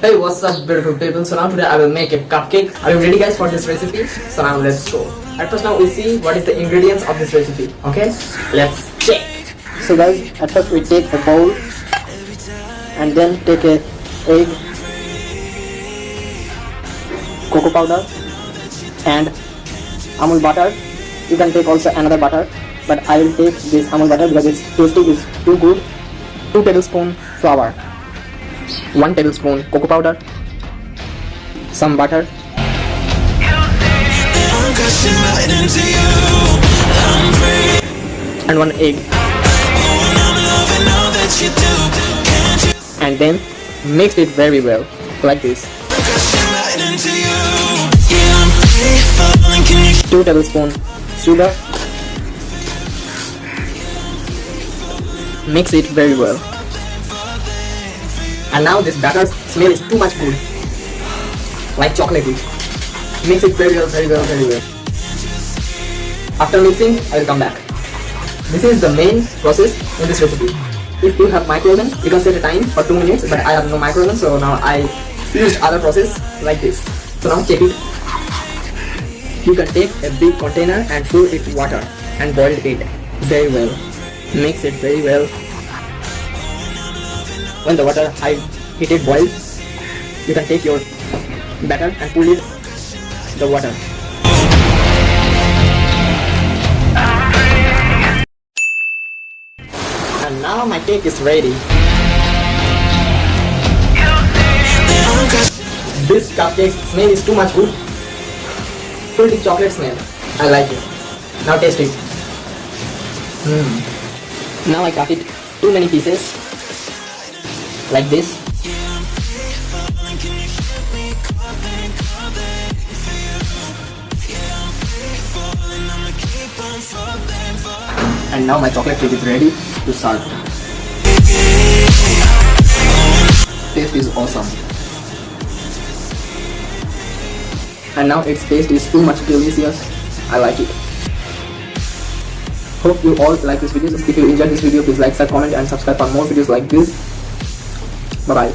Hey, what's up beautiful people? So now today I will make a cupcake. Are you ready guys for this recipe? So now let's go. At first now we see what is the ingredients of this recipe. Okay, let's check. So guys, at first we take a bowl and then take a egg, cocoa powder and amul butter. You can take also another butter, but I will take this amul butter because its tasting is too good. 2 tablespoons flour, 1 tablespoon cocoa powder, some butter, and 1 egg, and then mix it very well like this. 2 tablespoons sugar. Mix it very well. And now this batter smell is too much good, like chocolate. Mix it very well, very well, very well. After mixing, I will come back. This is the main process in this recipe. If you have microwave, you can set a time for 2 minutes, but I have no microwave, so now I used other process like this. So now check it. You can take a big container and fill it with water and boil it very well. Mix it very well. When the water high heated boils, you can take your batter and pull it the water. And now my cake is ready. This cupcake smell is too much good. Full with chocolate smell. I like it. Now taste it. Now I cut it too many pieces like this. And now my chocolate cake is ready to serve. Taste is awesome. And now its taste is too much delicious. I like it. Hope you all like this video. If you enjoyed this video, please like, share, comment and subscribe for more videos like this. Bye bye.